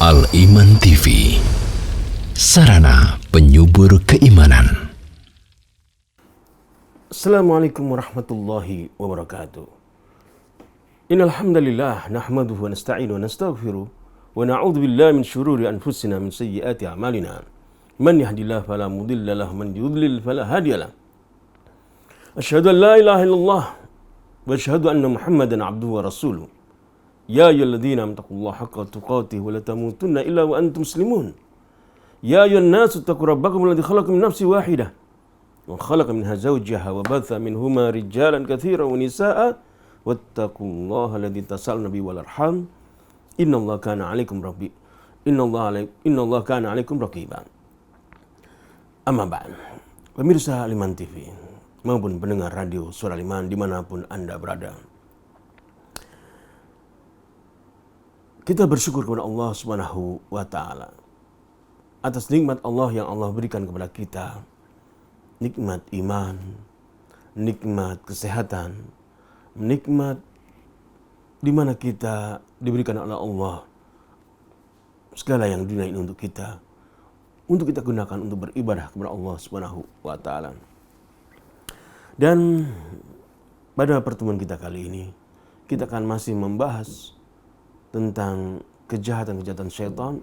Al-Iman TV, sarana penyubur keimanan. Assalamualaikum warahmatullahi wabarakatuh. Innal hamdalillah nahmaduhu wa nasta'inu wa nastaghfiruh wa na'udzu billahi min syururi anfusina min sayyiati a'malina. Man yahdihillahu fala mudilla lahu man yudlil fala hadiyalah. Asyhadu an la ilaha illallah wa asyhadu anna Muhammadan abduhu wa rasuluh. Ya ayyuhalladzina amanu taqullaha haqqa tuqatih wa la tamutunna illa wa antum muslimun. Ya ayyuhan nasu taqu rabbakum alladzi khalaqakum min nafsin wahidah wa khalaqa minha zawjaha wa batha minhuma rijalan katsiran wa nisaa'a wattaqullaha alladzi tasaaluna bihi wal arham innallaha kana 'alaikum kana 'alaikum raqiba. Amma ba'd. Pemirsa Al-Iman TV maupun pendengar radio Suara Al-Iman dimanapun Anda berada, kita bersyukur kepada Allah Subhanahu wa Ta'ala atas nikmat Allah yang Allah berikan kepada kita. Nikmat iman, nikmat kesehatan, nikmat di mana kita diberikan oleh Allah segala yang dunia ini untuk kita gunakan untuk beribadah kepada Allah Subhanahu wa Ta'ala. Dan pada pertemuan kita kali ini, kita akan masih membahas tentang kejahatan-kejahatan syaitan,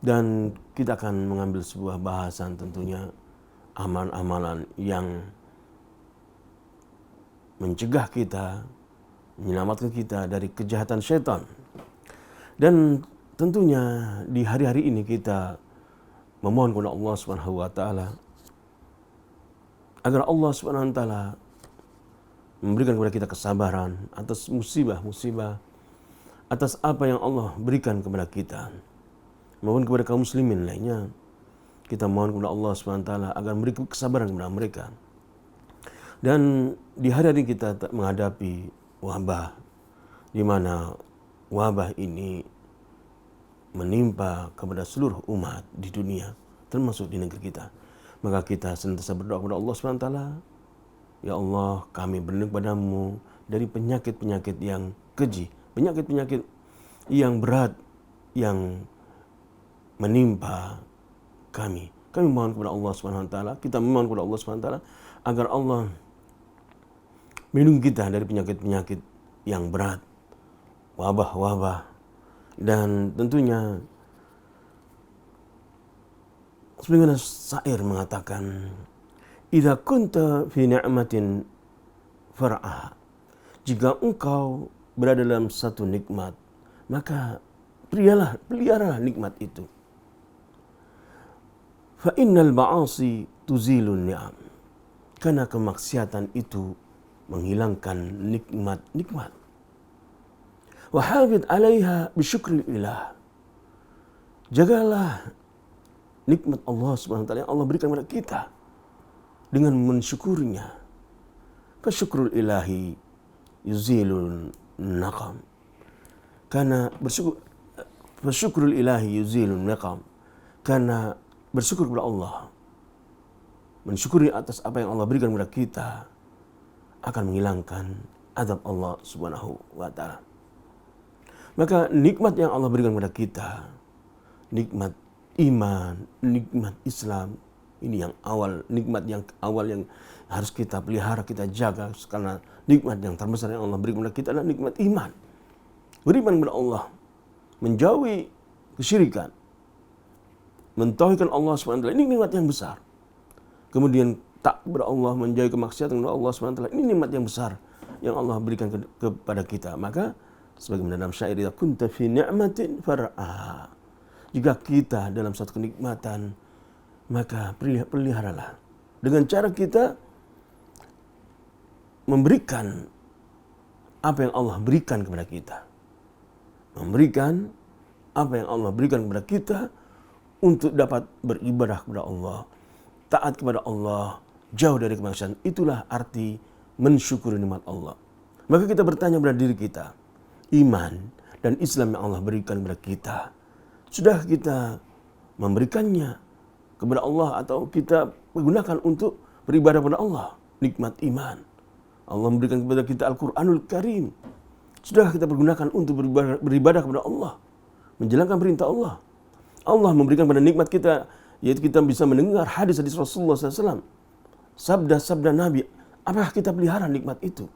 dan kita akan mengambil sebuah bahasan tentunya amalan-amalan yang mencegah kita, menyelamatkan kita dari kejahatan syaitan. Dan tentunya di hari-hari ini kita memohon kepada Allah Subhanahu wa Ta'ala agar Allah Subhanahu wa Ta'ala memberikan kepada kita kesabaran atas musibah-musibah, atas apa yang Allah berikan kepada kita, maupun kepada kaum muslimin lainnya. Kita mohon kepada Allah SWT agar memberi kesabaran kepada mereka. Dan di hari-hari kita menghadapi wabah, di mana wabah ini menimpa kepada seluruh umat di dunia, termasuk di negeri kita. Maka kita senantiasa berdoa kepada Allah SWT, ya Allah, kami berlindung padamu dari penyakit-penyakit yang keji, penyakit-penyakit yang berat yang menimpa kami. Kami mohon kepada Allah SWT, kita memohon kepada Allah SWT agar Allah melindungi kita dari penyakit-penyakit yang berat, wabah-wabah. Dan tentunya sebagaimana syair mengatakan, idza kunta fi ni'matin far'ah, jika engkau berada dalam satu nikmat, maka peliharalah nikmat itu. Fa innal ma'asi tuzilun ni'am, karena kemaksiatan itu menghilangkan nikmat-nikmat. Wa hafidh 'alaiha bi syukrillah, jagalah nikmat Allah Subhanahu wa Ta'ala yang Allah berikan kepada kita dengan mensyukurinya. Fa syukrul ilahi yuzilun naqam, karena bersyukrul ilahi yuzilun naqam, karena bersyukur kepada Allah, mensyukuri atas apa yang Allah berikan kepada kita, akan menghilangkan azab Allah Subhanahu wa Ta'ala. Maka nikmat yang Allah berikan kepada kita, nikmat iman, nikmat Islam, ini yang awal, nikmat yang awal yang harus kita pelihara, kita jaga, karena nikmat yang terbesar yang Allah berikan kepada kita adalah nikmat iman. Beriman kepada Allah, menjauhi kesyirikan, mentauhidkan Allah SWT, ini nikmat yang besar. Kemudian tak kepada Allah, menjauhi kemaksiatan kepada Allah SWT, ini nikmat yang besar yang Allah berikan kepada kita. Maka sebagaimana dalam syair, idza kunta fi ni'matin far'a, jika kita dalam satu kenikmatan, maka peliharalah dengan cara kita memberikan apa yang Allah berikan kepada kita. Memberikan apa yang Allah berikan kepada kita untuk dapat beribadah kepada Allah, taat kepada Allah, jauh dari kemaksiatan. Itulah arti mensyukuri nikmat Allah. Maka kita bertanya pada diri kita, iman dan Islam yang Allah berikan kepada kita, sudah kita memberikannya kepada Allah atau kita gunakan untuk beribadah kepada Allah? Nikmat iman, Allah memberikan kepada kita Al-Quranul Karim, sudah kita pergunakan untuk beribadah kepada Allah? menjalankan perintah Allah. Allah memberikan pada nikmat kita, yaitu kita bisa mendengar hadis-hadis Rasulullah SAW, sabda-sabda Nabi. Apakah kita pelihara nikmat itu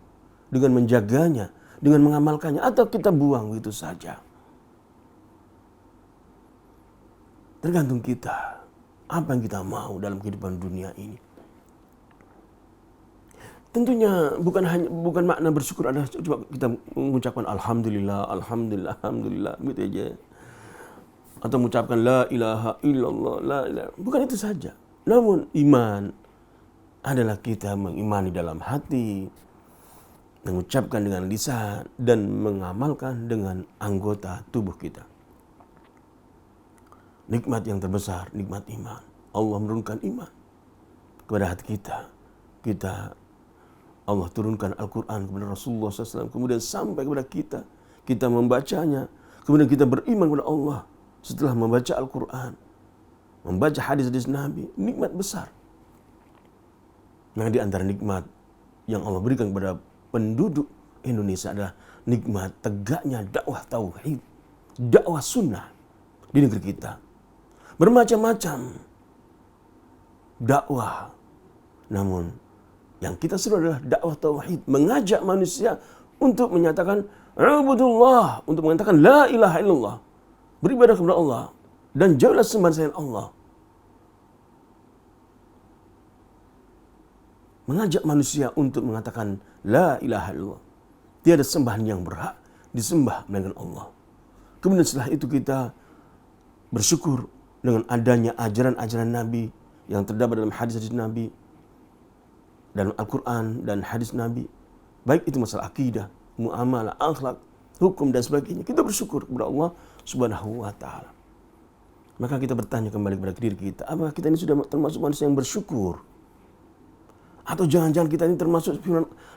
dengan menjaganya, dengan mengamalkannya, atau kita buang begitu saja? Tergantung kita, apa yang kita mau dalam kehidupan dunia ini. Tentunya bukan makna bersyukur adalah coba kita mengucapkan alhamdulillah, alhamdulillah, alhamdulillah gitu aja. Atau mengucapkan la ilaha illallah, la ilaha. Bukan itu saja. Namun iman adalah kita mengimani dalam hati, mengucapkan dengan lisan, dan mengamalkan dengan anggota tubuh kita. Nikmat yang terbesar, nikmat iman. Allah menurunkan iman kepada hati kita. Allah turunkan Al-Quran kepada Rasulullah SAW. Kemudian sampai kepada kita. Kita membacanya. Kemudian kita beriman kepada Allah. Setelah membaca Al-Quran. Membaca hadis-hadis Nabi. Nikmat besar. Nah, di antara nikmat yang Allah berikan kepada penduduk Indonesia adalah nikmat tegaknya dakwah tauhid. Dakwah sunnah di negeri kita. Bermacam-macam dakwah. Namun yang kita seru adalah dakwah tauhid, mengajak manusia untuk menyatakan ubudullah, untuk mengatakan la ilaha illallah, beribadah kepada Allah dan jauhlah sembah selain Allah. Mengajak manusia untuk mengatakan la ilaha illallah, tiada sembahan yang berhak disembah melainkan Allah. Kemudian setelah itu kita bersyukur dengan adanya ajaran-ajaran Nabi yang terdapat dalam hadis-hadis Nabi, dalam Al-Quran dan hadis Nabi, baik itu masalah akidah, muamalah, akhlak, hukum dan sebagainya. Kita bersyukur kepada Allah Subhanahu wa taala. Maka kita bertanya kembali kepada diri kita, apakah kita ini sudah termasuk manusia yang bersyukur? Atau jangan-jangan kita ini termasuk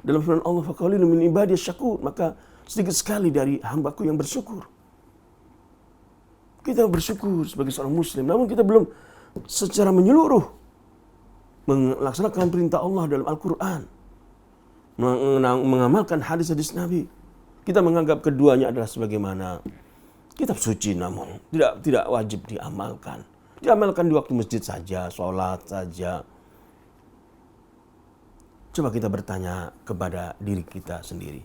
dalam firman Allah, faqalilun min ibadiyasy syakur, maka sedikit sekali dari hambaku yang bersyukur. Kita bersyukur sebagai seorang muslim, namun kita belum secara menyeluruh melaksanakan perintah Allah dalam Al-Quran, mengamalkan hadis-hadis Nabi. Kita menganggap keduanya adalah sebagaimana kitab suci, namun tidak wajib diamalkan. Diamalkan di waktu masjid saja, sholat saja. Coba kita bertanya kepada diri kita sendiri.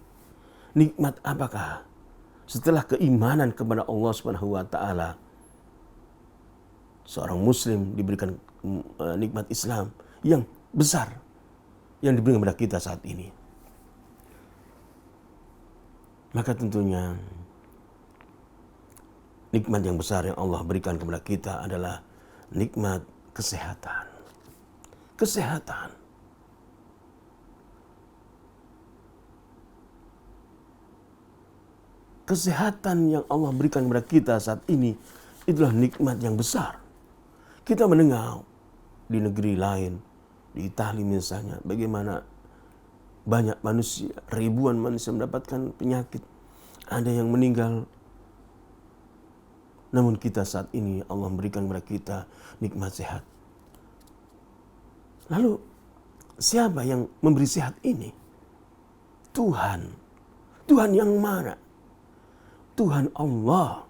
Nikmat apakah setelah keimanan kepada Allah Subhanahu wa taala seorang muslim diberikan nikmat Islam yang besar yang diberikan kepada kita saat ini? Maka tentunya nikmat yang besar yang Allah berikan kepada kita adalah nikmat kesehatan. Kesehatan. Kesehatan yang Allah berikan kepada kita saat ini itulah nikmat yang besar. Kita mendengar di negeri lain, di Italia misalnya, bagaimana banyak manusia, ribuan manusia mendapatkan penyakit. Ada yang meninggal. Namun kita saat ini Allah memberikan kepada kita nikmat sehat. Lalu siapa yang memberi sehat ini? Tuhan. Tuhan yang mana? Tuhan Allah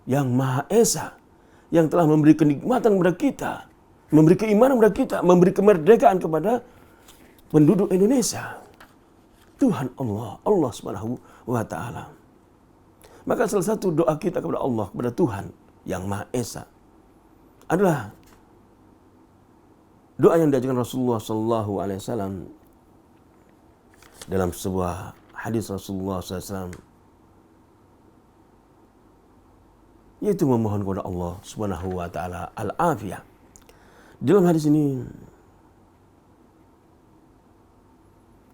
yang Maha Esa, yang telah memberi kenikmatan kepada kita, memberi keimanan kepada kita, memberi kemerdekaan kepada penduduk Indonesia. Tuhan Allah, Allah Subhanahu wa taala. Maka salah satu doa kita kepada Allah, kepada Tuhan yang Maha Esa adalah doa yang diajarkan Rasulullah sallallahu alaihi wasallam dalam sebuah hadis Rasulullah SAW, yaitu memohon kepada Allah Subhanahu wa taala al-afiyah. Dalam hadis ini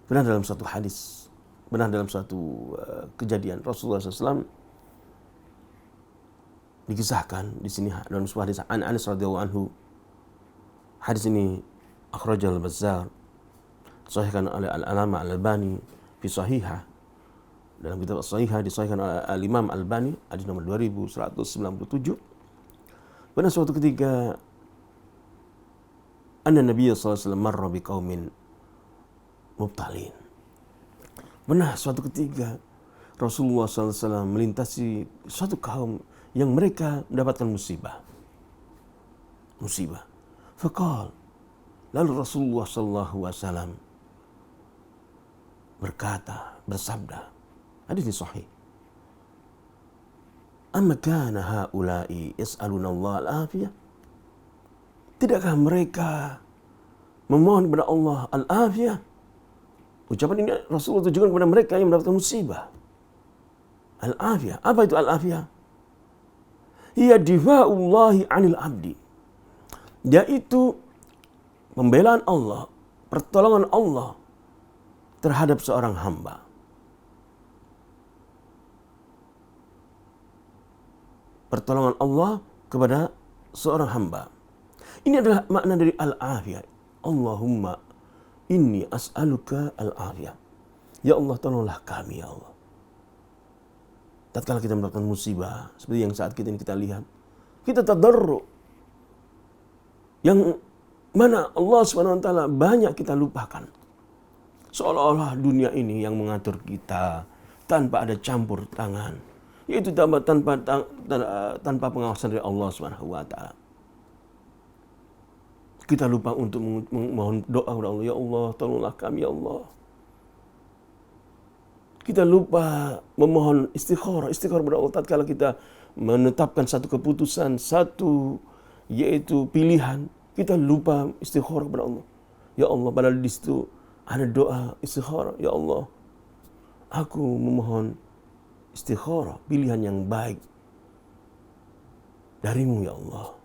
benar dalam satu hadis, benar dalam satu kejadian Rasulullah SAW dikisahkan di sini dalam sebuah hadis an Anas radhiyallahu anhu. Hadis ini akhrajal Bazzar, disahihkan oleh Al-Alama Al-Albani fi Sahihah. Dalam kitab Sahihah disahihkan oleh Al-Imam Al-Albani, hadis nomor 2197. Pada suatu ketika anna Nabi sallallahu alaihi wasallam marra biqaumin mubtalin. Benar suatu ketika Rasulullah SAW melintasi suatu kaum yang mereka mendapatkan musibah. Faqal, lalu Rasulullah sallallahu alaihi wasallam bersabda, hadis ini sahih. Amma kana haula'i yas'aluna Allah al-afiyah? Tidakkah mereka memohon kepada Allah al-afiyah? Ucapan ini Rasulullah tujukan kepada mereka yang mendapatkan musibah. Al-afiyah. Apa itu al-afiyah? Hiya difa'ullahi 'anil 'abdi. Yaitu pembelaan Allah, pertolongan Allah terhadap seorang hamba. Pertolongan Allah kepada seorang hamba. Ini adalah makna dari al-afiyah. Allahumma inni as'aluka al-afiyah. Ya Allah, tolonglah kami ya Allah. Tatkala kita mendapatkan musibah seperti yang saat kita lihat, kita tadarru, yang mana Allah SWT banyak kita lupakan. Seolah-olah dunia ini yang mengatur kita tanpa ada campur tangan, yaitu tanpa pengawasan dari Allah SWT. Kita lupa untuk memohon doa kepada Allah. Ya Allah, tolonglah kami ya Allah. Kita lupa memohon istikharah kepada Allah tatkala kita menetapkan satu keputusan, yaitu pilihan. Kita lupa istikharah kepada Allah. Ya Allah, padahal di situ ada doa istikharah. Ya Allah, aku memohon istikharah, pilihan yang baik darimu ya Allah.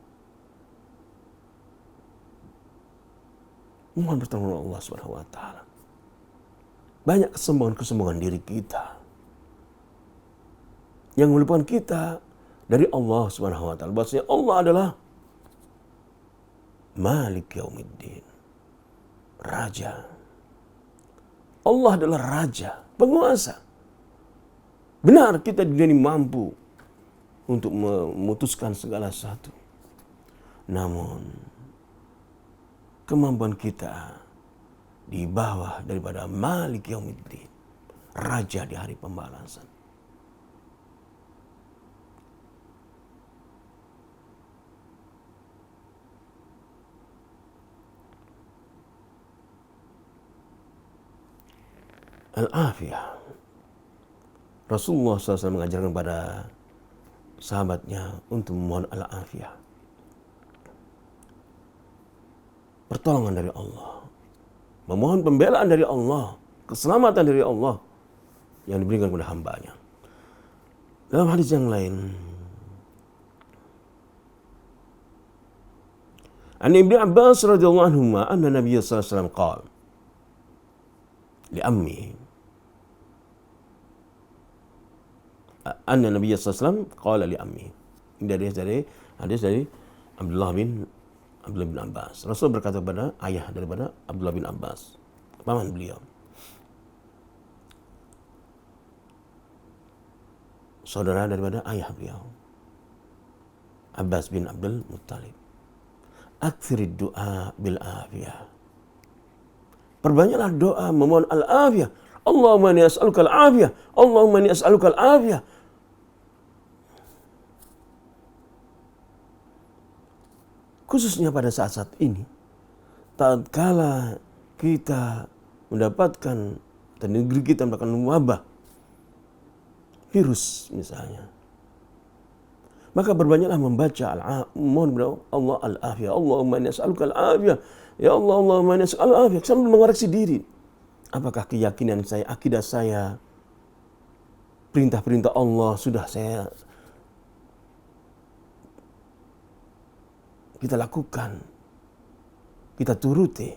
Mohon pertolongan Allah Subhanahu wa taala. Banyak kesombongan diri kita yang melupakan kita dari Allah Subhanahu wa taala. Bahwasanya Allah adalah Malik Yaumiddin, Raja. Allah adalah Raja, penguasa. Benar, kita di dunia ini mampu untuk memutuskan segala sesuatu. Namun kemampuan kita di bawah daripada Malik Yaumiddin, Raja di hari pembalasan. Al-afiyah. Rasulullah SAW mengajarkan kepada sahabatnya untuk memohon al-afiyah. Pertolongan dari Allah. Memohon pembelaan dari Allah. Keselamatan dari Allah yang diberikan kepada hambanya. Dalam hadis yang lain, An Ibnu Abbas radhiyallahu anhuma anna Nabiy sallallahu alaihi wasallam qala li ammi anna Nabiy sallallahu alaihi wasallam qala li ammi. Ini hadis dari Abdullah bin Abbas. Rasul berkata kepada ayah daripada Abdullah bin Abbas, paman beliau, saudara daripada ayah beliau, Abbas bin Abdul Muttalib, aktsirid du'a bil afiyah. Perbanyaklah doa memohon al-afiyah. Allahumma inni as'aluka al-afiyah. Allahumma inni as'aluka al-afiyah. Khususnya pada saat-saat ini, tatkala kita mendapatkan dan negeri kita mendapatkan wabah, virus misalnya, maka berbanyaklah membaca mohon kepada Allah al-afiyah. Allahumma inni as'aluka al-afiyah. Ya Allah, Allahumma inni as'aluka al-afiyah. Sambil mengoreksi diri. Apakah keyakinan saya, akidah saya, perintah-perintah Allah sudah kita lakukan, kita turuti?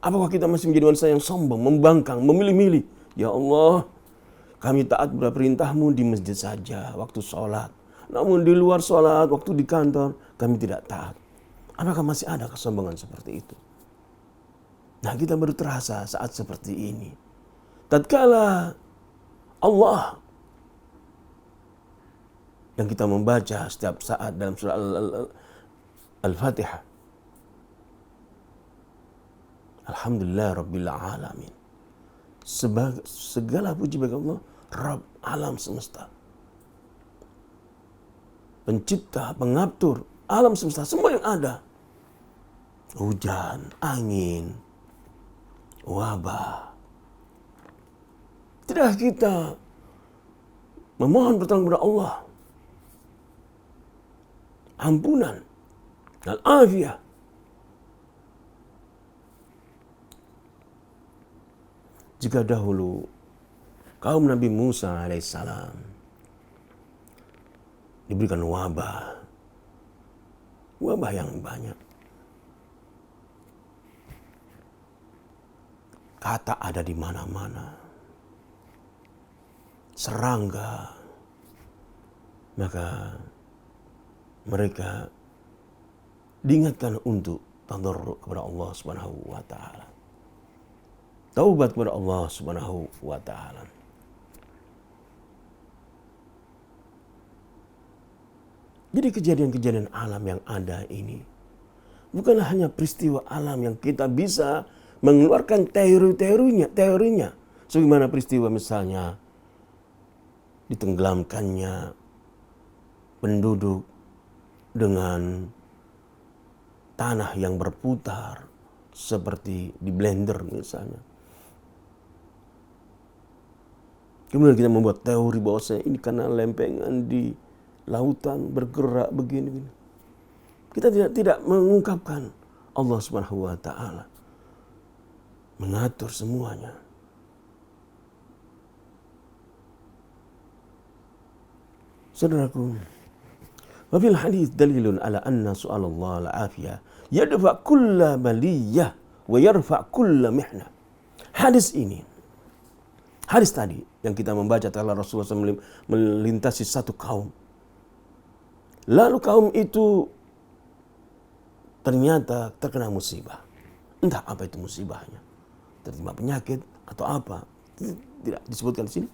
Apakah kita masih menjadi manusia yang sombong, membangkang, memilih-milih? Ya Allah, kami taat pada perintah-Mu di masjid saja, waktu sholat. Namun di luar sholat, waktu di kantor, kami tidak taat. Apakah masih ada kesombongan seperti itu? Nah, kita baru terasa saat seperti ini. Tatkala Allah yang kita membaca setiap saat dalam surah Al-Fatihah. Alhamdulillah Rabbil Alamin. Segala puji bagi Allah, Rabb alam semesta. pencipta, pengatur alam semesta, semua yang ada. Hujan, angin, wabah. Tidak kita memohon pertolongan kepada Allah, ampunan dan afiat. Jika dahulu kaum Nabi Musa alaihissalam diberikan wabah yang banyak, kata ada di mana-mana, serangga, maka mereka diingatkan untuk tadarruk kepada Allah Subhanahu wa taala. Taubat kepada Allah Subhanahu wa taala. Jadi kejadian-kejadian alam yang ada ini bukanlah hanya peristiwa alam yang kita bisa mengeluarkan teorinya. Sebagaimana peristiwa misalnya ditenggelamkannya penduduk dengan tanah yang berputar seperti di blender misalnya. Kemudian kita membuat teori bahwasanya ini karena lempengan di lautan bergerak begini. Kita tidak mengungkapkan Allah Subhanahu wa taala mengatur semuanya. Saudaraku, wa fil hadis dalilun ala anna su'al Allah al-afiyah yadfa kulla baliyah wa yarfa kulla mihna. Hadis tadi yang kita membaca telah Rasulullah SAW melintasi satu kaum. Lalu kaum itu ternyata terkena musibah. Entah apa itu musibahnya. Tertimpa penyakit atau apa. Tidak disebutkan di sini.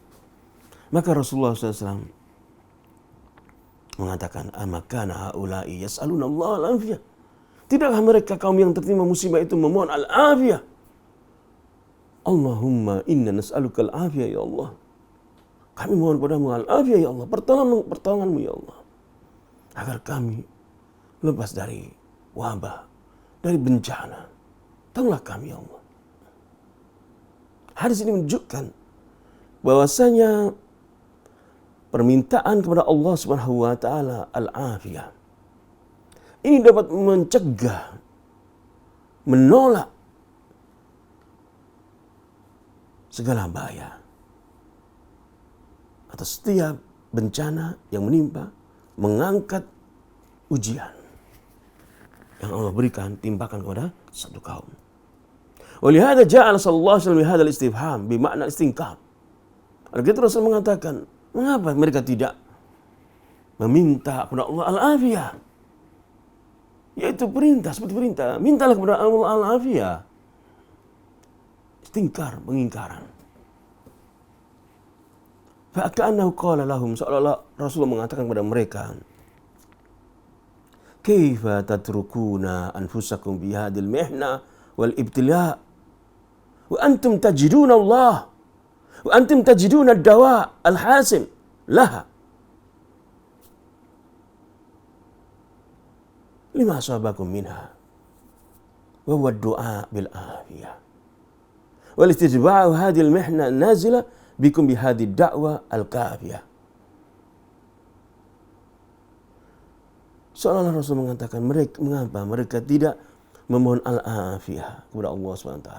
Maka Rasulullah SAW mengatakan, amakana haula'i yas'aluna Allah al-afiyah. Tidakkah mereka kaum yang tertimpa musibah itu memohon al-afiyah? Allahumma inna nas'aluka al-afiyah ya Allah. Kami mohon padamu al-afiyah ya Allah. Pertolonganmu ya Allah. Agar kami lepas dari wabah, dari bencana. Tolonglah kami ya Allah. Hadis ini menunjukkan bahwasanya permintaan kepada Allah Subhanahu wa taala al-afiyah ini dapat mencegah, menolak segala bahaya atau setiap bencana yang menimpa, mengangkat ujian yang Allah berikan, timpakan kepada satu kaum. Walihada ja'ala sallallahu alaihi wasallam hadzal istifham bimakna istinkar. Oleh itu Rasul mengatakan, mengapa mereka tidak meminta kepada Allah al-afiyah? Yaitu perintah, seperti perintah, mintalah kepada Allah al-afiyah. Istingkar, pengingkaran. Fa'ka'annahu qala lahum, seolah-olah Rasulullah mengatakan kepada mereka, kaifa tatrukuna anfusakum bi hadhil mihna wal ibtila' wa antum tajiduna Allah wa antum tajiduna ad-dawa al-hasim laha lima asabakum minha wa huwa ad-du'a bil afiyah wal istijba'u hadhil mihna nazila bikum bi hadhihi ad-da'wa al-kafiyah. Seolah-olah Rasul mengatakan mengapa mereka tidak memohon al-afiyah kepada Allah SWT.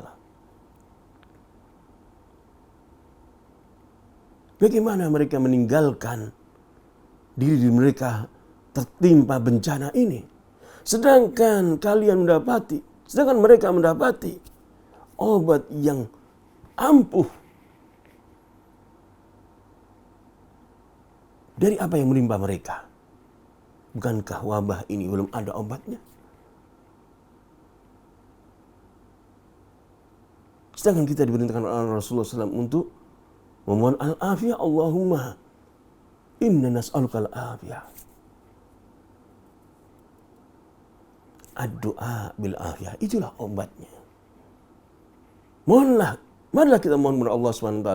Bagaimana mereka meninggalkan diri mereka tertimpa bencana ini. Sedangkan mereka mendapati obat yang ampuh dari apa yang menimpa mereka. Bukankah wabah ini belum ada obatnya? Sedangkan kita diperintahkan oleh Rasulullah SAW untuk memohon al-afiyah. Allahumma inna nas'aluka al-afiyah. Ad-du'a bil afiyah. Itulah obatnya. Marilah kita mohon kepada Allah SWT.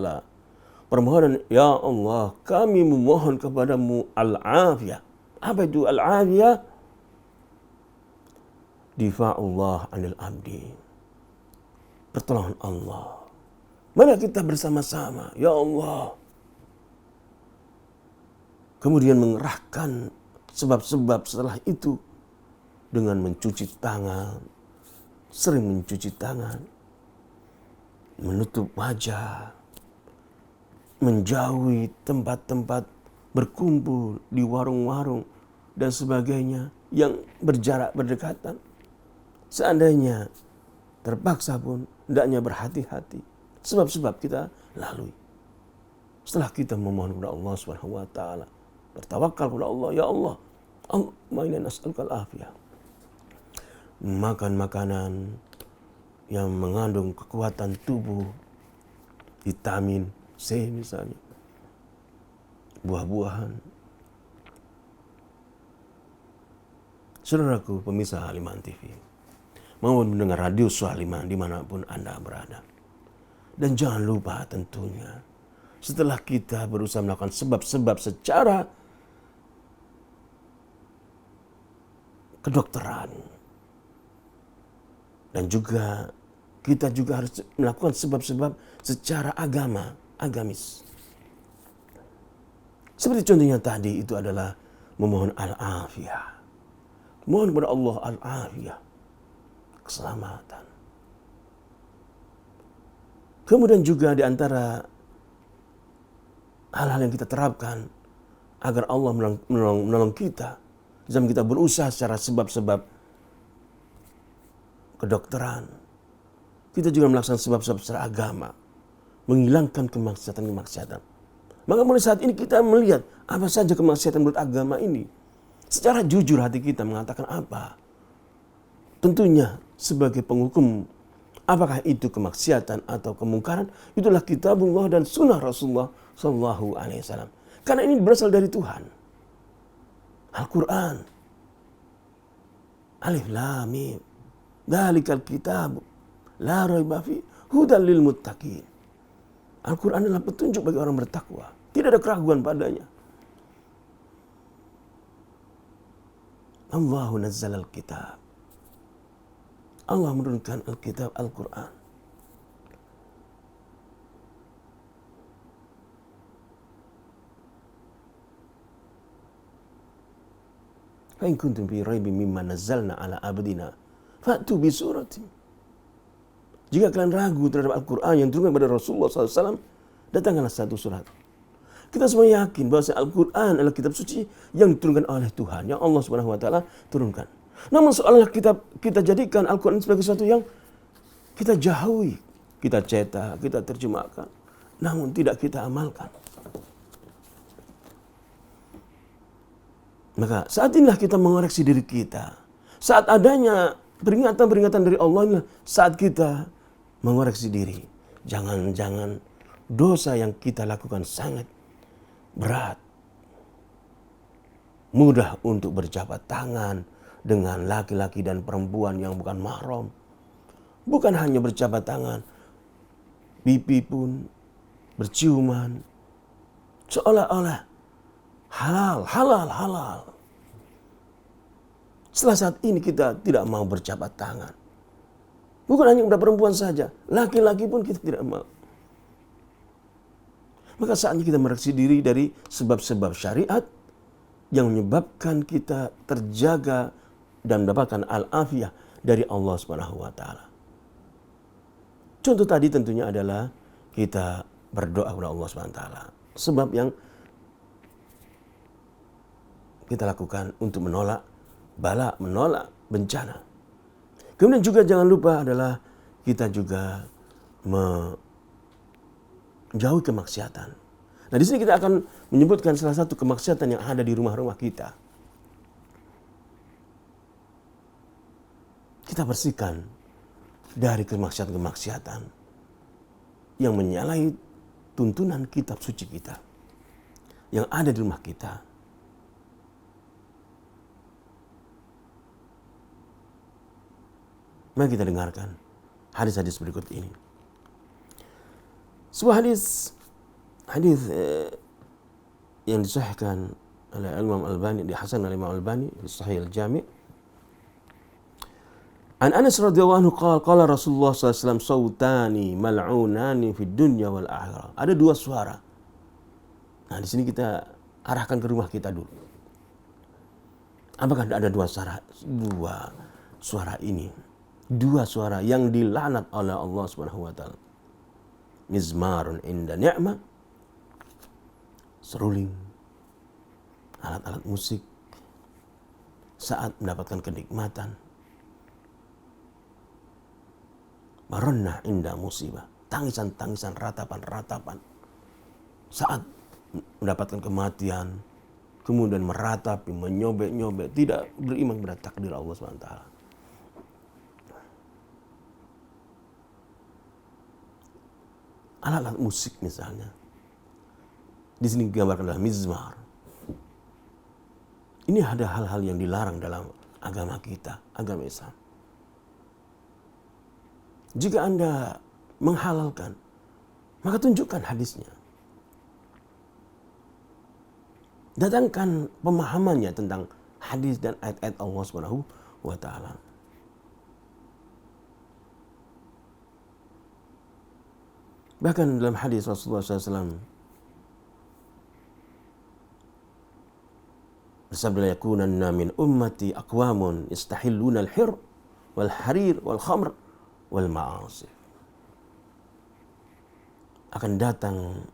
Permohonan, ya Allah, kami memohon kepadamu al-afiyah. Apa itu al-afiyah? Difa'ullah anil abdi. Pertolongan Allah. Mari kita bersama-sama, ya Allah. Kemudian mengerahkan sebab-sebab setelah itu dengan mencuci tangan, sering mencuci tangan, menutup wajah, menjauhi tempat-tempat berkumpul di warung-warung dan sebagainya yang berjarak berdekatan. Seandainya terpaksa pun hendaknya berhati-hati. Sebab-sebab kita lalui. Setelah kita memohon kepada Allah Subhanahu wa taala, bertawakal kepada Allah, ya Allah, Allahumma inna nas'aluka al-afiyah. Makan makanan yang mengandung kekuatan tubuh, vitamin C misalnya, buah-buahan. Saudaraku pemirsa Haliman TV, mau mendengar radio Haliman dimanapun Anda berada. Dan jangan lupa tentunya, setelah kita berusaha melakukan sebab-sebab secara kedokteran, dan juga kita juga harus melakukan sebab-sebab secara agamis. Seperti contohnya tadi itu adalah memohon al-afiyah. Mohon kepada Allah al-afiyah, keselamatan. Kemudian juga di antara hal-hal yang kita terapkan agar Allah menolong kita dalam kita berusaha secara sebab-sebab kedokteran. Kita juga melaksanakan sebab-sebab secara agama, menghilangkan kemaksiatan-kemaksiatan. Maka mulai saat ini kita melihat apa saja kemaksiatan menurut agama ini. Secara jujur hati kita mengatakan apa? Tentunya sebagai penghukum apakah itu kemaksiatan atau kemungkaran, itulah kitabullah dan sunnah Rasulullah Sallallahu Alaihi Wasallam. Karena ini berasal dari Tuhan. Al-Quran. Alif Lam Mim. Dzalikal kitab la raiba fi hudal lil muttaqin. Al-Quran adalah petunjuk bagi orang bertakwa. Tidak ada keraguan padanya. Allahu nazzala al-kitab. Allah menurunkan Alkitab Al-Quran. Fa in kuntum fi raibin mimma nazzalna ala abdina fa'tu bi suratin. Jika kalian ragu terhadap Al-Quran yang diturunkan kepada Rasulullah SAW, datangkanlah satu surat. Kita semua yakin bahwa Al-Quran adalah kitab suci yang diturunkan oleh Tuhan, yang Allah Subhanahu wa taala turunkan. Namun soalnya kita jadikan Al-Quran sebagai sesuatu yang kita jauhi, kita cetak, kita terjemahkan, namun tidak kita amalkan. Maka saat inilah kita mengoreksi diri kita. Saat adanya peringatan-peringatan dari Allah inilah saat kita mengoreksi diri. Jangan-jangan dosa yang kita lakukan sangat berat. Mudah untuk berjabat tangan dengan laki-laki dan perempuan yang bukan mahram. Bukan hanya berjabat tangan, pipi pun berciuman. Seolah-olah halal. Setelah saat ini kita tidak mau berjabat tangan. Bukan hanya kepada perempuan saja, laki-laki pun kita tidak mau. Maka saatnya kita mereaksi diri dari sebab-sebab syariat yang menyebabkan kita terjaga dan mendapatkan al-afiyah dari Allah Subhanahu wa taala. Contoh tadi tentunya adalah kita berdoa kepada Allah Subhanahu wa taala. Sebab yang kita lakukan untuk menolak bala, menolak bencana. Kemudian juga jangan lupa adalah kita juga menjauhi kemaksiatan. Nah, di sini kita akan menyebutkan salah satu kemaksiatan yang ada di rumah-rumah kita. Kita bersihkan dari kemaksiatan-kemaksiatan yang menyalahi tuntunan kitab suci kita yang ada di rumah kita. Mari kita dengarkan hadis-hadis berikut ini. Sebuah hadis yang disahihkan oleh Imam Albani, dihasan oleh Imam Albani di Sahih Al-Jami'. An Anas radhiyallahu anhu qala Rasulullah SAW sautani mal'unani fid dunya wal akhirah. Ada dua suara. Nah, di sini kita arahkan ke rumah kita dulu. Apakah ada dua suara ini? Dua suara yang dilaknat oleh Allah Subhanahu wa taala. Mizmarun inda ni'mah, seruling, alat-alat musik saat mendapatkan kenikmatan. Marannah inda musibah, tangisan-tangisan, ratapan-ratapan saat mendapatkan kematian, kemudian meratapi, menyobek-nyobek, tidak beriman kepada takdir Allah SWT. Alat-alat musik misalnya, di sini digambarkan adalah mizmar. Ini ada hal-hal yang dilarang dalam agama kita, agama Islam. Jika Anda menghalalkan, maka tunjukkan hadisnya. Datangkan pemahamannya tentang hadis dan ayat-ayat Allah Subhanahu wa taala. Bahkan dalam hadis Rasulullah SAW bersabda, yakunanna min ummati aqwamun yastahilluna al-hir wal harir wal khamr wal ma'asif. Akan datang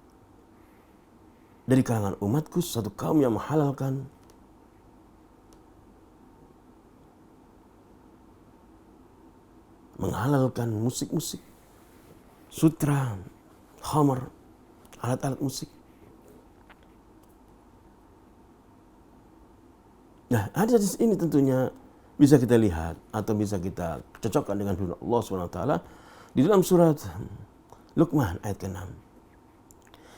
dari kalangan umatku satu kaum yang menghalalkan musik-musik, sutra, khamr, alat-alat musik. Nah, hadis ini tentunya bisa kita lihat atau bisa kita cocokkan dengan firman Allah SWT di dalam surat Luqman ayat ke-6.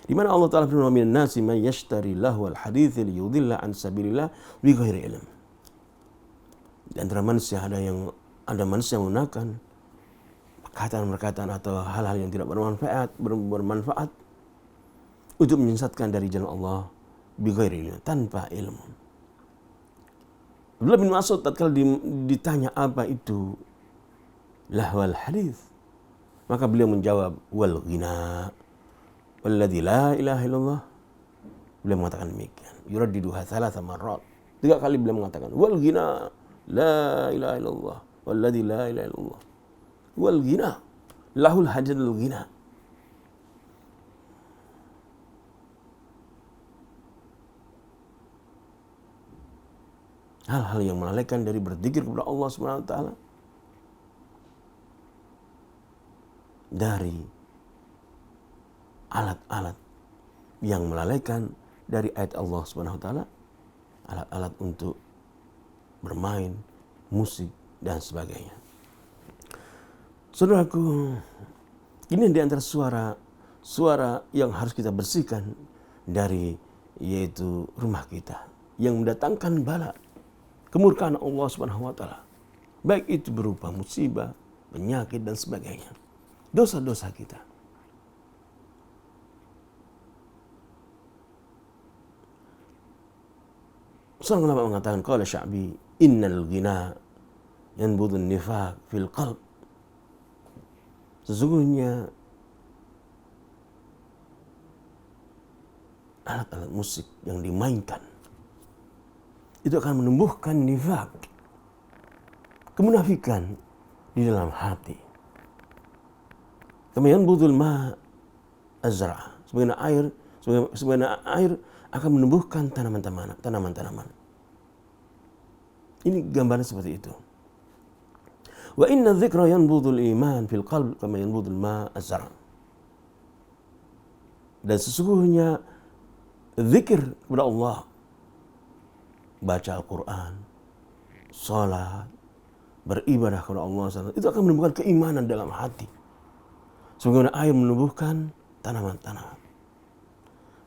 Di mana Allah Ta'ala firman, "Minan nasi man yashtari lahwal hadits liyudilla an sabilillah bighairi ilm." Di antara manusia ada manusia yang menggunakan perkataan-perkataan atau hal-hal yang tidak bermanfaat untuk menyesatkan dari jalan Allah bighairi ilm, tanpa ilmu. Abdullah bin Mas'ud tatkala ditanya apa itu lahwal hadis, maka beliau menjawab wal ghina walladzi la ilaha illallah. Beliau mengatakan demikian. Yuraddiduha thalatha marrat. 3 kali beliau mengatakan wal ghina la ilaha illallah walladzi la ilaha illallah. Wal ghina, lahul hajjal ghina. Hal-hal yang melalaikan dari berzikir kepada Allah Subhanahu wa taala, dari alat-alat yang melalaikan dari ayat Allah Subhanahu wa taala, alat-alat untuk bermain musik dan sebagainya. Saudaraku, ini di antara suara yang harus kita bersihkan dari, yaitu rumah kita, yang mendatangkan bala, kemurkaan Allah Subhanahu wa taala. Baik itu berupa musibah, penyakit dan sebagainya. Dosa-dosa kita. Seorang ulama mengatakan, qala Sya'bi, innal ghina yanbudun nifaq fil qalb. Sesungguhnya alat-alat musik yang dimainkan itu akan menumbuhkan nifaq, kemunafikan di dalam hati. Kemudian budul ma azra, sebagaimana air akan menumbuhkan tanaman-tanaman. Ini gambaran seperti itu. Wa inna dzikra yanbudul iman fil qalb kama yanbudul ma azra. Dan sesungguhnya zikir kepada Allah, baca Al-Quran, salat, beribadah kepada Allah, itu akan menumbuhkan keimanan dalam hati. Sebagaimana air menumbuhkan tanaman-tanaman.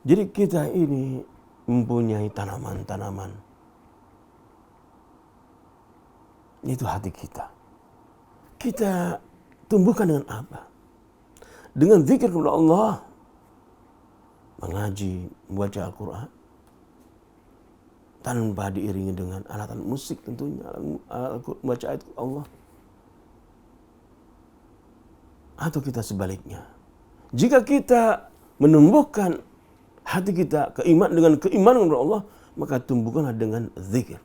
Jadi kita ini mempunyai tanaman-tanaman. Itu hati kita. Kita tumbuhkan dengan apa? Dengan zikir kepada Allah, mengaji, membaca Al-Quran, tanpa diiringi dengan alatan musik tentunya, alat baca ayat Allah. Atau kita sebaliknya. Jika kita menumbuhkan hati kita dengan keimanan kepada Allah, maka tumbuhkanlah dengan zikir.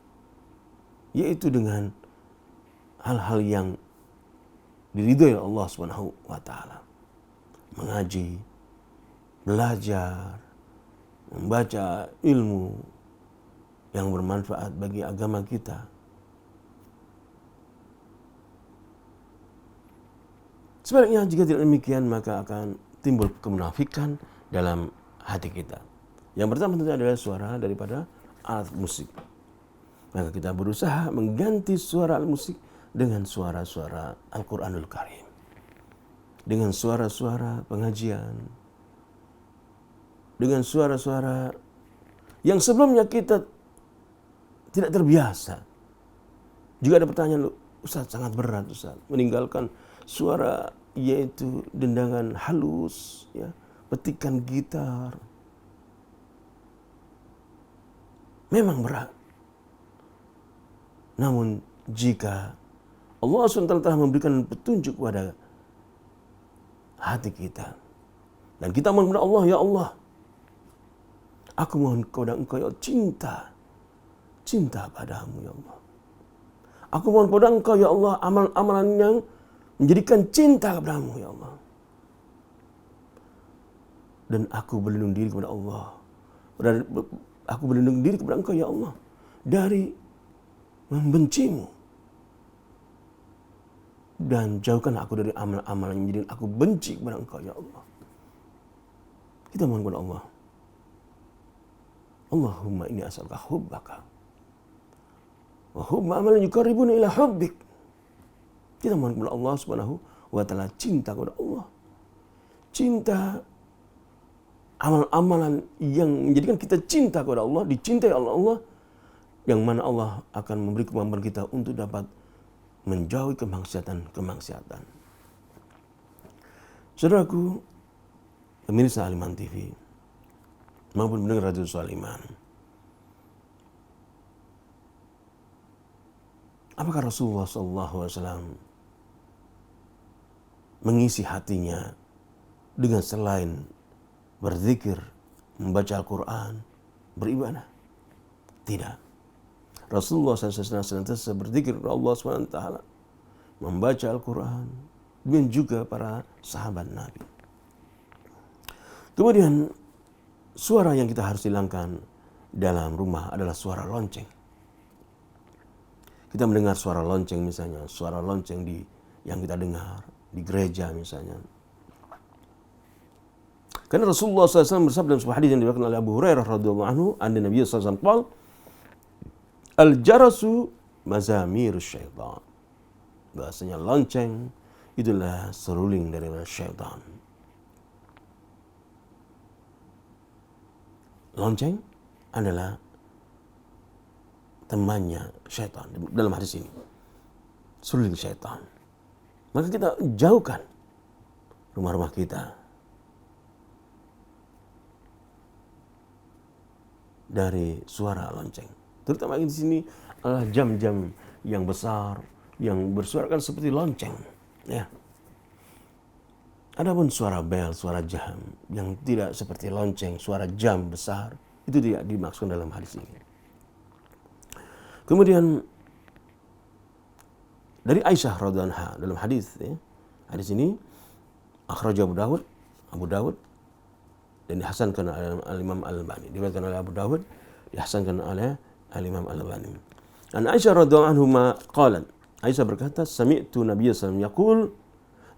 Yaitu dengan hal-hal yang diridhoi Allah Subhanahu wa taala. Mengaji, belajar, membaca ilmu yang bermanfaat bagi agama kita. Sebaliknya jika tidak demikian, maka akan timbul kemunafikan dalam hati kita. Yang pertama tentu adalah suara daripada alat musik. Maka kita berusaha mengganti suara alat musik dengan suara-suara Al-Quranul Karim. Dengan suara-suara pengajian. Dengan suara-suara yang sebelumnya kita tidak terbiasa. Juga ada pertanyaan, Ustaz sangat berat Ustaz meninggalkan suara yaitu dendangan halus, ya, petikan gitar. Memang berat. Namun jika Allah SWT telah memberikan petunjuk kepada hati kita, dan kita mohon kepada Allah, ya Allah, aku mohon kepada Engkau ya cinta padamu ya Allah. Aku mohon kepada Engkau ya Allah amalan-amalan yang menjadikan cinta kepadamu ya Allah. Dan aku berlindung diri kepada Allah. Aku berlindung diri kepada Engkau ya Allah dari membencimu. Dan jauhkan aku dari amalan-amalan yang menjadikan aku benci kepada Engkau ya Allah. Kita mohon kepada Allah. Allahumma inni as'aluka hubbaka wa hubba amalan yuqarribuna ila hubbik. Kita mohon kepada Allah Subhanahu wa taala cinta kepada Allah. Cinta amalan-amalan yang menjadikan kita cinta kepada Allah, dicintai oleh Allah, yang mana Allah akan memberi kemampuan kita untuk dapat menjauhi kemaksiatan. Saudaraku, pemirsa Al-Iman TV maupun pendengar Radio Suara Iman, apakah Rasulullah SAW mengisi hatinya dengan selain berzikir, membaca Al-Quran, beribadah? Tidak. Rasulullah SAW senantiasa berzikir kepada Allah SWT, membaca Al-Quran, dan juga para sahabat Nabi. Kemudian suara yang kita harus hilangkan dalam rumah adalah suara lonceng. Kita mendengar suara lonceng misalnya, suara lonceng yang kita dengar di gereja misalnya. Karena Rasulullah SAW bersabda dalam sebuah hadis yang diriwayatkan oleh Abu Hurairah radhiyallahu anhu, anna Nabi SAW qala, al-jarasu mazamirus syaitan. Bahasanya lonceng itulah seruling dari syaitan. Lonceng adalah temannya syaitan dalam hadis ini. Seruling syaitan. Maka kita jauhkan rumah-rumah kita dari suara lonceng. Terutama di sini adalah jam-jam yang besar yang bersuarakan seperti lonceng, ya. Adapun suara bel, suara jam yang tidak seperti lonceng, suara jam besar, itu tidak dimaksudkan dalam hadis ini. Kemudian dari Aisyah radhiyallahu anha dalam hadis, ya, hadis ini akhraj Abu Dawud dan dihasankan oleh Al-Imam Al-Albani. Diriwayatkan oleh Abu Dawud, dihasankan oleh Al-Imam Al-Albani. An Aisyah radhiyallahu anha qalat, Aisyah berkata, sami'tu Nabiy sallallahu alaihi wasallam yaqul,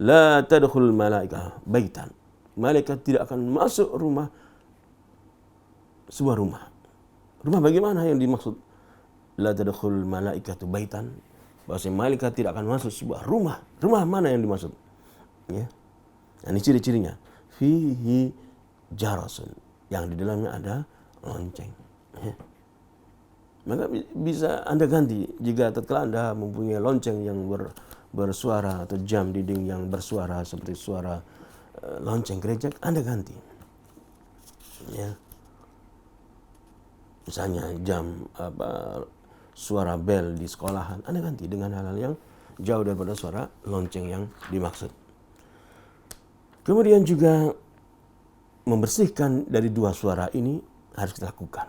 la tadkhul malaikah baitan. Malaikat tidak akan masuk sebuah rumah. Rumah bagaimana yang dimaksud? La tadkhul malaikatu baitan. Bahwasanya malaikat tidak akan masuk sebuah rumah. Rumah mana yang dimaksud? Ya. Ini ciri-cirinya. Fihi jarasun. Yang di dalamnya ada lonceng. Ya. Maka bisa Anda ganti jika tatkala Anda mempunyai lonceng yang bersuara atau jam dinding yang bersuara seperti suara lonceng gereja, Anda ganti. Ya. Misalnya jam suara bel di sekolahan, Anda ganti dengan hal-hal yang jauh daripada suara lonceng yang dimaksud. Kemudian juga membersihkan dari dua suara ini harus kita lakukan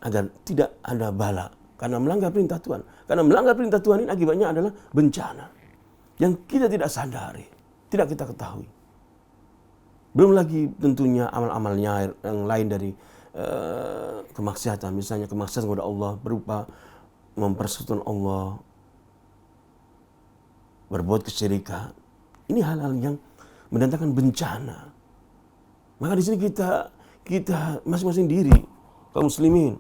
agar tidak ada bala karena melanggar perintah Tuhan. Karena melanggar perintah Tuhan ini akibatnya adalah bencana yang kita tidak sadari, tidak kita ketahui. Belum lagi tentunya amal-amalnya yang lain dari kemaksiatan, misalnya kemaksiatan kepada Allah berupa mempersekutukan Allah, berbuat kesyirikan. Ini hal-hal yang mendatangkan bencana. Maka di sini kita masing-masing diri kaum muslimin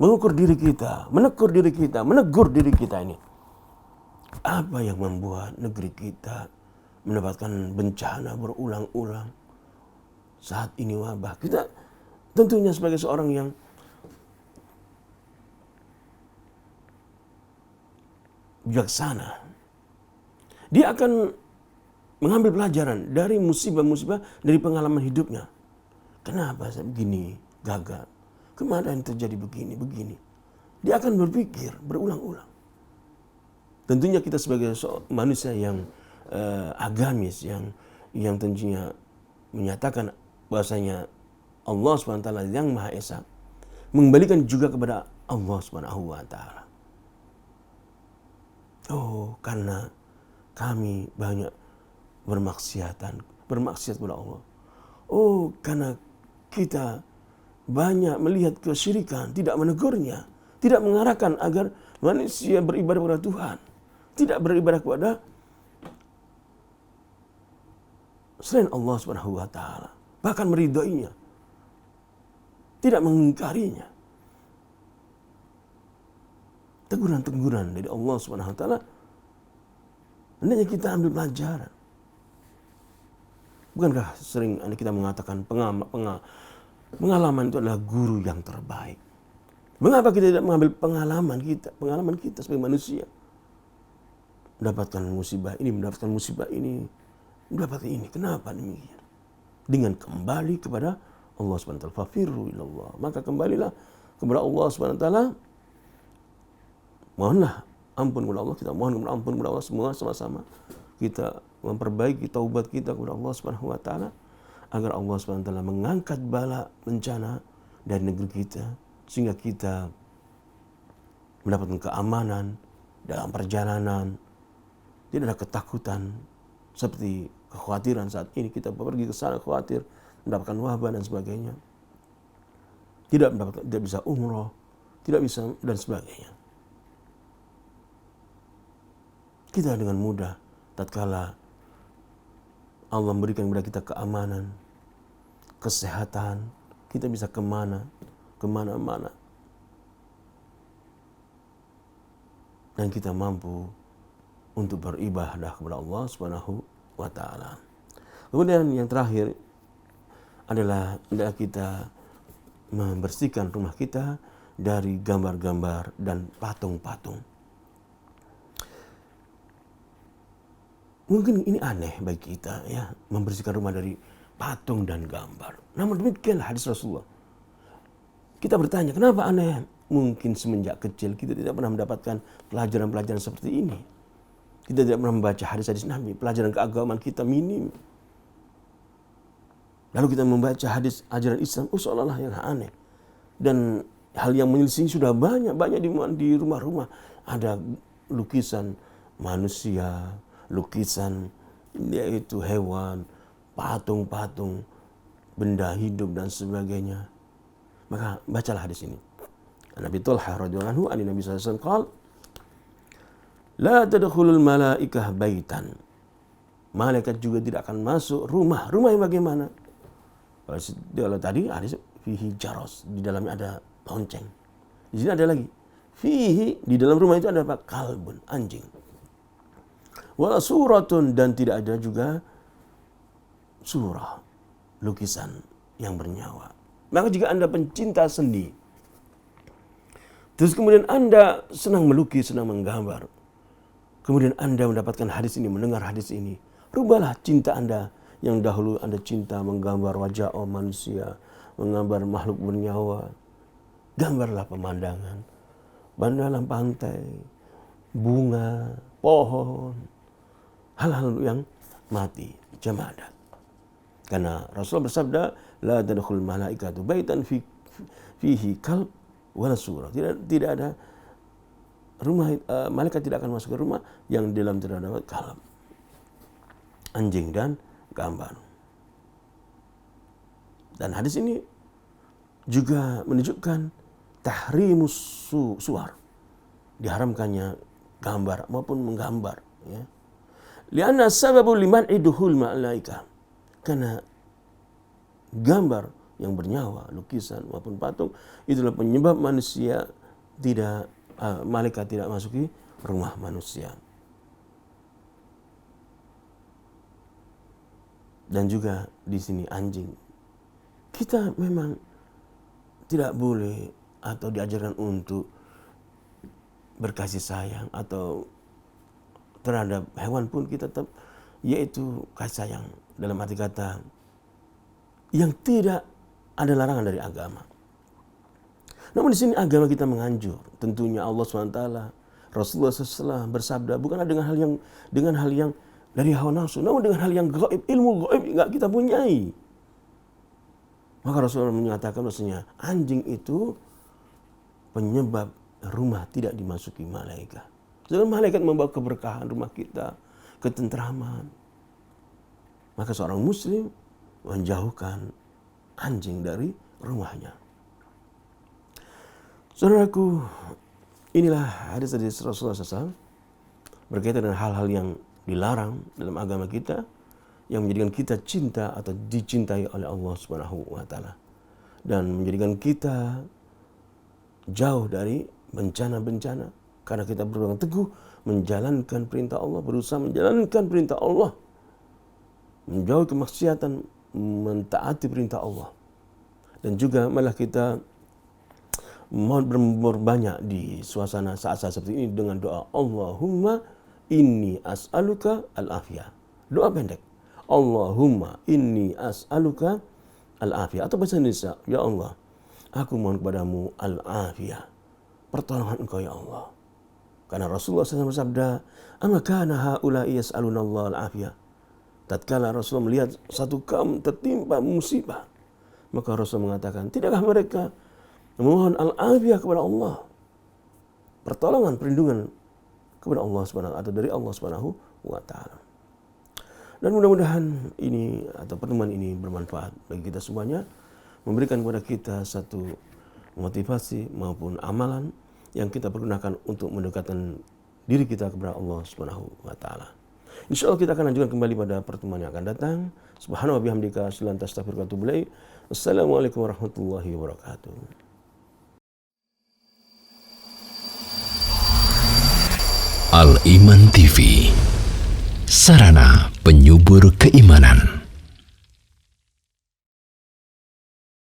mengukur diri kita, menegur diri kita, menegur diri kita ini. Apa yang membuat negeri kita mendapatkan bencana berulang-ulang saat ini wabah? Kita tentunya sebagai seorang yang bijaksana, dia akan mengambil pelajaran dari musibah-musibah dari pengalaman hidupnya. Kenapa saya begini gagal? Kemana yang terjadi begini? Dia akan berpikir berulang-ulang. Tentunya kita sebagai manusia yang agamis, yang tentunya menyatakan bahwasanya Allah SWT yang Maha Esa, mengembalikan juga kepada Allah SWT. Oh, karena kami banyak bermaksiat kepada Allah. Oh, karena kita banyak melihat kesyirikan, tidak menegurnya, tidak mengarahkan agar manusia beribadah kepada Tuhan, tidak beribadah kepada selain Allah Subhanahu wa taala, bahkan meridhoinya, tidak mengingkarinya. Teguran-teguran dari Allah Subhanahu wa taala hendaknya kita ambil pelajaran. Bukankah sering kita mengatakan pengalaman itu adalah guru yang terbaik? Mengapa kita tidak mengambil pengalaman kita sebagai manusia? Mendapatkan musibah ini, mendapatkan ini. Kenapa demikian? Dengan kembali kepada Allah SWT. Fafirru ilallah. Maka kembalilah kepada Allah SWT. Mohonlah ampun kepada Allah. Kita mohon ampun kepada Allah semua sama-sama. Kita memperbaiki taubat kita kepada Allah Subhanahu wa taala agar Allah Subhanahu wa taala mengangkat bala bencana dari negeri kita sehingga kita mendapatkan keamanan dalam perjalanan, tidak ada ketakutan seperti kekhawatiran saat ini kita pergi ke sana khawatir mendapatkan wabah dan sebagainya. Tidak bisa umroh, tidak bisa dan sebagainya. Kita dengan mudah tatkala Allah memberikan kepada kita keamanan, kesehatan, kita bisa kemana-mana. Dan kita mampu untuk beribadah kepada Allah Subhanahu wa taala. Kemudian yang terakhir adalah kita membersihkan rumah kita dari gambar-gambar dan patung-patung. Mungkin ini aneh bagi kita ya, membersihkan rumah dari patung dan gambar. Namun demikianlah hadis Rasulullah. Kita bertanya, kenapa aneh? Mungkin semenjak kecil kita tidak pernah mendapatkan pelajaran-pelajaran seperti ini. Kita tidak pernah membaca hadis-hadis Nabi, pelajaran keagamaan kita minim. Lalu kita membaca hadis ajaran Islam, seolah-olah yang aneh. Dan hal yang menyelisih sudah banyak di rumah-rumah. Ada lukisan manusia, lukisan yaitu hewan, patung-patung, benda hidup dan sebagainya. Maka bacalah hadis ini. Nabi Talha radhiyallahu anhu an Nabi sallallahu alaihi wasallam qala la tadkhulul malaikah baitan. Malaikat juga tidak akan masuk rumah. Rumah yang bagaimana? Kalau tadi hadis fihi jaros, di dalamnya ada lonceng. Di sini ada lagi. Fihi, di dalam rumah itu ada apa? Kalbun, anjing. Wala suratun, dan tidak ada juga surah, lukisan yang bernyawa. Maka jika Anda pencinta sendi, terus kemudian Anda senang melukis, senang menggambar, kemudian Anda mendapatkan hadis ini, mendengar hadis ini, rubahlah cinta Anda yang dahulu Anda cinta menggambar wajah manusia, menggambar makhluk bernyawa, gambarlah pemandangan, bandalan pantai, bunga, pohon, hal-hal yang mati, jamadat. Karena Rasulullah bersabda, la tadkhul malaikatu baitan fihi kalb wala surah. Tidak ada rumah, malaikat tidak akan masuk ke rumah yang di dalam terdapat kalb, anjing dan gambar. Dan hadis ini juga menunjukkan tahrimus suwar, diharamkannya gambar maupun menggambar, ya. Lianna sababu liman iduhul malaika, karena gambar yang bernyawa, lukisan maupun patung, itulah penyebab manusia tidak, malaikat tidak masuki rumah manusia. Dan juga di sini anjing. Kita memang tidak boleh atau diajarkan untuk berkasih sayang atau terhadap hewan pun kita tetap, yaitu kasih sayang dalam arti kata yang tidak ada larangan dari agama. Namun di sini agama kita menganjur, tentunya Allah SWT, Rasulullah SAW bersabda bukanlah dengan hal yang dari hawa nafsu, namun dengan hal yang gaib, ilmu gaib nggak kita punyai. Maka Rasulullah menyatakan bahwasanya anjing itu penyebab rumah tidak dimasuki malaikat. Sedangkan malaikat membawa keberkahan rumah kita, ketentraman. Maka seorang muslim menjauhkan anjing dari rumahnya. Saudaraku, inilah hadis dari Rasulullah SAW berkaitan dengan hal-hal yang dilarang dalam agama kita, yang menjadikan kita cinta atau dicintai oleh Allah Subhanahu wa taala, dan menjadikan kita jauh dari bencana-bencana karena kita berpegang teguh menjalankan perintah Allah, berusaha menjalankan perintah Allah, menjauhi kemaksiatan, mentaati perintah Allah. Dan juga malah kita mau berbanyak di suasana saat-saat seperti ini dengan doa Allahumma inni as'aluka al-afiyah. Doa pendek. Allahumma inni as'aluka al-afiyah. Atau bahasa Indonesia, ya Allah, aku mohon kepadamu al-afiyah, pertolongan Engkau ya Allah. Karena Rasulullah SAW bersabda, amma kana haula'i yas'aluna Allah al-afiyah. Tatkala Rasulullah melihat satu kaum tertimpa musibah, maka Rasulullah mengatakan, tidakkah mereka memohon al-afiyah kepada Allah, pertolongan, perlindungan kepada Allah Subhanahu atau dari Allah Subhanahu wa taala. Dan mudah-mudahan ini atau pertemuan ini bermanfaat bagi kita semuanya, memberikan kepada kita satu motivasi maupun amalan yang kita pergunakan untuk mendekatkan diri kita kepada Allah Subhanahu wa taala. Insyaallah kita akan lanjutkan kembali pada pertemuan yang akan datang. Subhanallahi wa bihamdika, astaghfiruka wa atubu ilaik. Assalamualaikum warahmatullahi wabarakatuh. Al Iman TV, sarana penyubur keimanan.